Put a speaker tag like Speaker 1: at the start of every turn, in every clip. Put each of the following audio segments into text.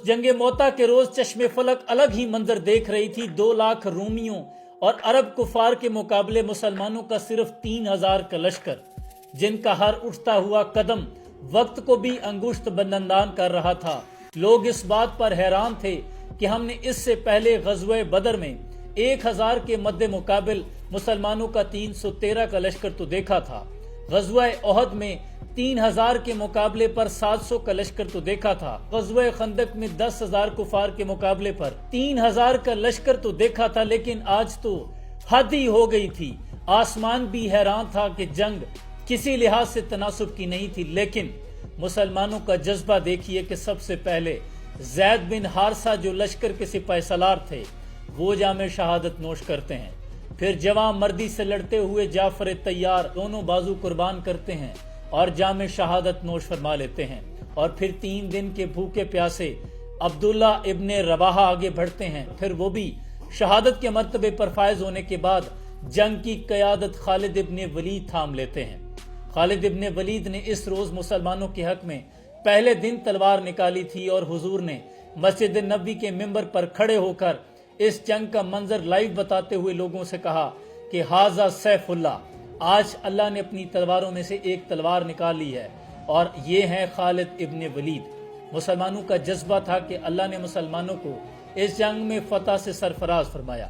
Speaker 1: उस जंगे मोता के रोज चश्मे फलक अलग ही मंजर देख रही थी। 2 लाख रूमियों और अरब कुफार के मुकाबले मुसलमानों का सिर्फ 3000 का लश्कर, जिनका हर उठता हुआ कदम वक्त को भी अंगुश्त बंदन कर रहा था। लोग इस बात पर हैरान थे कि हमने इससे पहले गज़वे बदर में 1000 के मद्दे मुकाबिल मुसलमानों का 313 का लश्कर तो देखा था। गज़वे ओहद में 3000 के मुकाबले पर 700 का लश्कर तो देखा था। गज़वे खंदक में 10,000 कुफार के मुकाबले पर 3000 का लश्कर तो देखा था। लेकिन आज तो हद ही हो गई थी। आसमान भी हैरान था कि जंग किसी लिहाज से तनासुब की नहीं थी। लेकिन मुसलमानों का जज्बा देखिए कि सबसे पहले ज़ैद बिन हारसा जो लश्कर के सिपाही सालार थे वो जामे शहादत नोश करते हैं। फिर जवां मर्दी से लड़ते हुए जाफर तैयार दोनों बाजू कुर्बान करते हैं और जामे शहादत नोश फरमा लेते हैं। और फिर 3 दिन के भूखे प्यासे अब्दुल्ला इब्ने रवाहा आगे बढ़ते हैं। फिर वो भी शहादत के मर्तबे पर फायज होने के बाद जंग की क़यादत खालिद इब्ने वलीद थाम लेते हैं। खालिद इब्ने वलीद ने इस रोज मुसलमानों के हक में पहले दिन तलवार निकाली थी और हुजूर ने मस्जिद नबी के मिंबर पर खड़े होकर इस जंग का मंजर लाइव बताते हुए लोगों से कहा कि हाजा सैफुल्लाह, आज अल्लाह ने अपनी तलवारों में से एक तलवार निकाल ली है और ये है खालिद इब्ने वलीद। मुसलमानों का जज्बा था कि अल्लाह ने मुसलमानों को इस जंग में फतह से सरफराज फरमाया।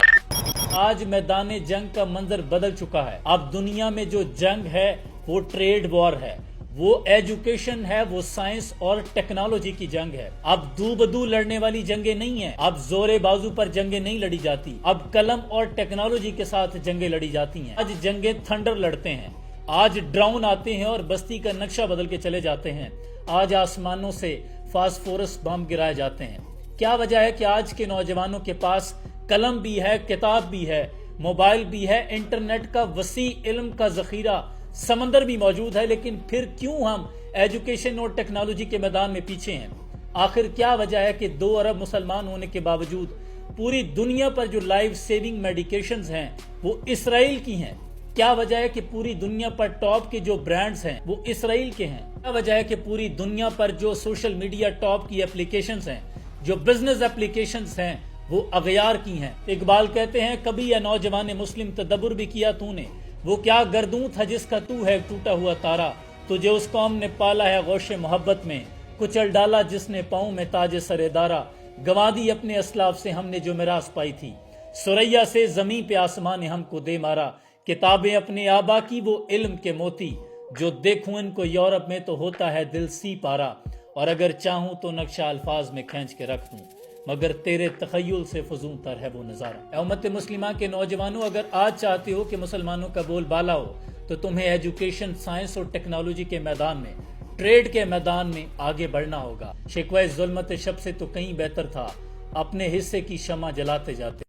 Speaker 1: आज मैदान जंग का मंजर बदल चुका है। अब दुनिया में जो जंग है वो ट्रेड वॉर है, वो एजुकेशन है, वो साइंस और टेक्नोलॉजी की जंग है। अब दू बदू लड़ने वाली जंगें नहीं है। अब जोरे बाजू पर जंगें नहीं लड़ी जाती। अब कलम और टेक्नोलॉजी के साथ जंगें लड़ी जाती हैं। आज जंगें थंडर लड़ते हैं। आज ड्रोन आते हैं और बस्ती का नक्शा बदल के चले जाते हैं। आज आसमानों से फास्फोरस बम गिराए जाते हैं। क्या वजह है कि आज के नौजवानों के पास कलम भी है, किताब भी है, मोबाइल भी है, इंटरनेट का वसी इल्म का जखीरा समंदर भी मौजूद है, लेकिन फिर क्यों हम एजुकेशन और टेक्नोलॉजी के मैदान में पीछे हैं? आखिर क्या वजह है कि 2 अरब मुसलमान होने के बावजूद पूरी दुनिया पर जो लाइफ सेविंग मेडिकेशंस हैं वो इसराइल की हैं? क्या वजह है कि पूरी दुनिया पर टॉप के जो ब्रांड्स हैं वो इसराइल के हैं? क्या वजह है कि पूरी दुनिया पर जो सोशल मीडिया टॉप की एप्लीकेशंस हैं, जो बिजनेस एप्लीकेशंस हैं, वो अगयार की हैं? इकबाल कहते हैं, कभी या नौजवान मुस्लिम तदब्बुर भी किया तूने, वो क्या गर्दूं था जिसका तू है टूटा हुआ तारा, तुझे उस कौम ने पाला है गौशे मोहब्बत में, कुचल डाला जिसने पाँव में ताजे सरेदारा, गंवा दी अपने असलाफ से हमने जो मिरास पाई थी, सुरैया से जमी पे आसमान ने हमको दे मारा, किताबें अपने आबा की वो इल्म के मोती, जो देखूं इनको यूरोप में तो होता है दिल सी पारा, और अगर चाहूं तो नक्शा अल्फाज में खींच के रख दूं, मगर तेरे तखय्युल से फजूं तर है वो नज़ारा। उम्मत मुस्लिमा के नौजवानों, अगर आज चाहते हो कि मुसलमानों का बोलबाला हो तो तुम्हें एजुकेशन, साइंस और टेक्नोलॉजी के मैदान में, ट्रेड के मैदान में आगे बढ़ना होगा। शिकवा ज़ुल्मत शब से तो कहीं बेहतर था अपने हिस्से की शमा जलाते जाते।